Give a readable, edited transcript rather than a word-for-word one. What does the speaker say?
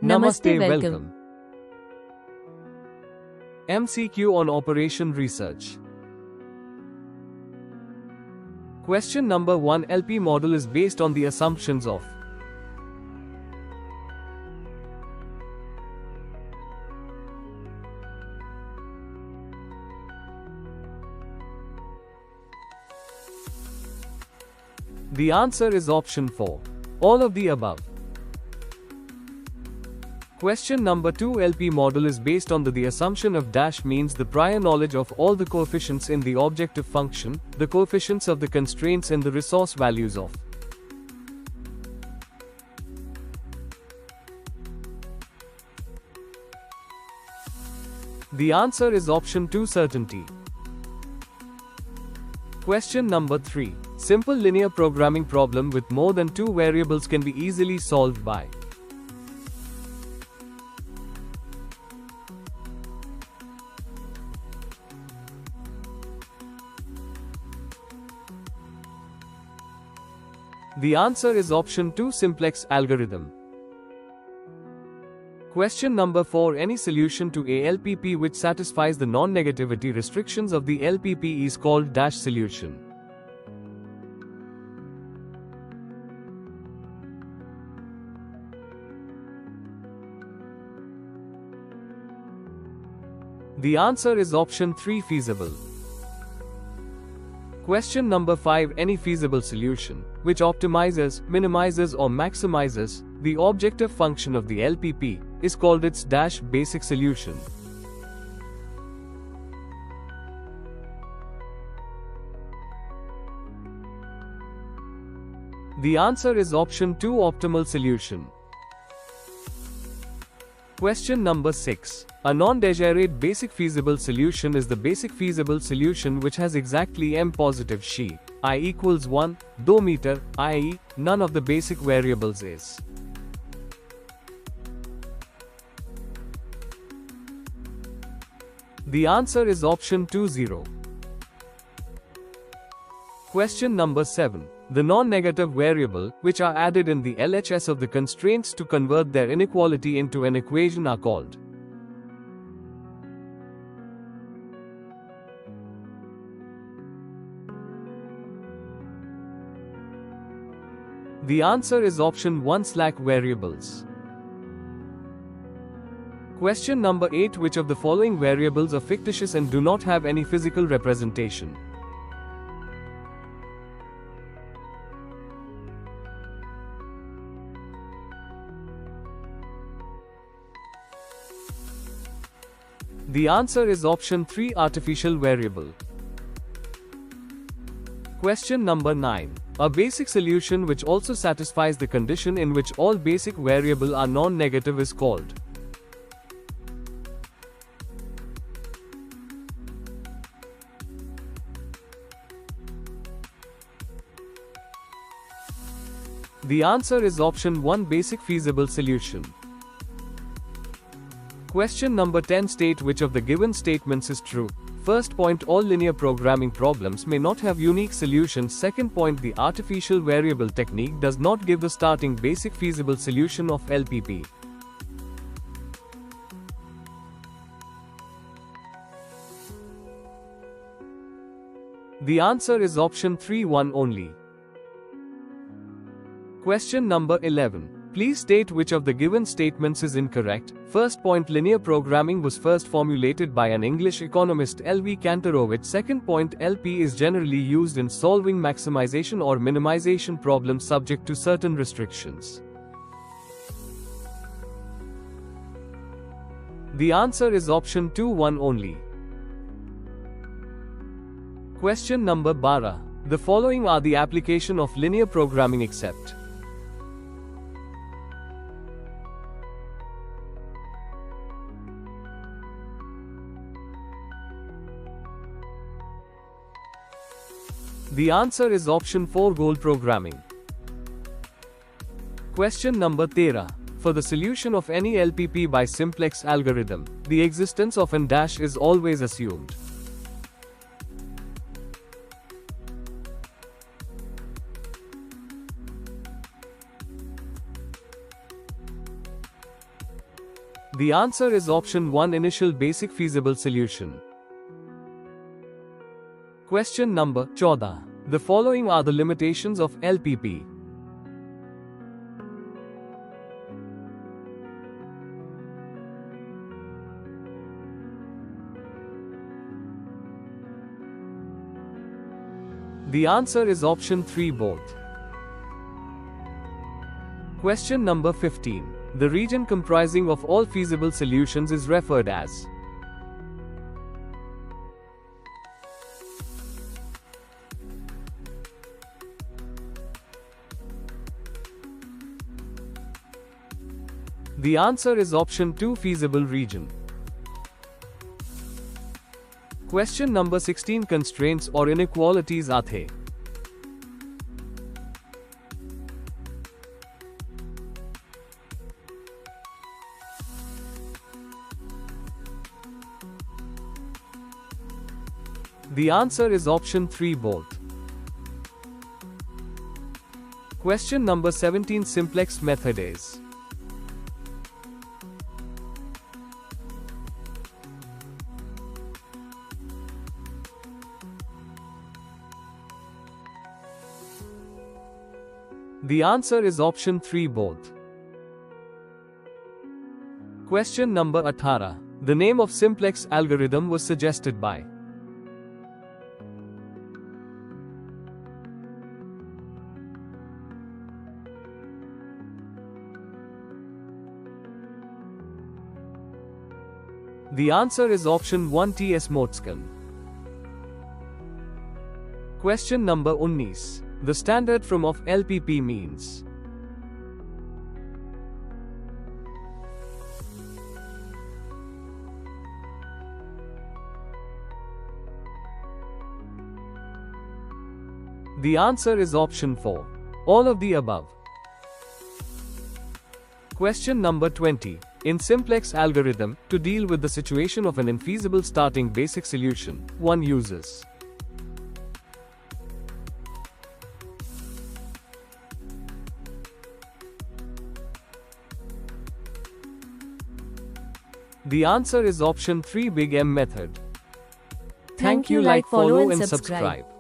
Namaste, welcome. welcome. MCQ on Operation Research. Question number 1. LP model is based on the assumptions of The answer is option 4. All of the above. Question number 2. LP model is based on the assumption of dash means the prior knowledge of all the coefficients in the objective function, the coefficients of the constraints and the resource values of. The answer is option 2. Certainty. Question number 3. Simple linear programming problem with more than 2 variables can be easily solved by. The answer is option 2. Simplex algorithm. Question number 4. Any solution to a LPP which satisfies the non-negativity restrictions of the LPP is called dash solution. The answer is option 3. Feasible. Question number 5. Any feasible solution, which optimizes, minimizes or maximizes the objective function of the LPP, is called its dash basic solution. The answer is option 2. Optimal solution. Question number 6. A non-Degenerate basic feasible solution is the basic feasible solution which has exactly m positive xi, I equals 1, though meter, i.e., none of the basic variables is. The answer is option 2. 0. Question number 7. The non-negative variable, which are added in the LHS of the constraints to convert their inequality into an equation are called. The answer is option 1. Slack variables. Question number 8. Which of the following variables are fictitious and do not have any physical representation? The answer is option 3. Artificial variable. Question number 9. A basic solution which also satisfies the condition in which all basic variables are non-negative is called. The answer is option 1. Basic feasible solution. Question number 10. State which of the given statements is true. First point, all linear programming problems may not have unique solutions. Second point, the artificial variable technique does not give the starting basic feasible solution of LPP. The answer is option 3. 1 only. Question number 11. Please state which of the given statements is incorrect. First point, linear programming was first formulated by an English economist L.V. Kantorowicz. Second point, LP is generally used in solving maximization or minimization problems subject to certain restrictions. The answer is option 2. 1 only. Question number 12. The following are the application of linear programming except. The answer is option 4. Goal programming. Question number 13. For the solution of any LPP by simplex algorithm, the existence of an dash is always assumed. The answer is option 1, initial basic feasible solution. Question number 14. The following are the limitations of LPP. The answer is option 3, both. Question number 15. The region comprising of all feasible solutions is referred as. The answer is option 2, feasible region. Question number 16. Constraints or inequalities are they? The answer is option 3, both. Question number 17. Simplex method is. The answer is option 3, both. Question number 18. The name of Simplex algorithm was suggested by. The answer is option 1, T.S. Motzkin. Question number 19. The standard form of LPP means. The answer is option 4. All of the above. Question number 20. In Simplex algorithm, to deal with the situation of an infeasible starting basic solution, one uses. The answer is option 3, Big M method. Thank you. Like, follow and subscribe.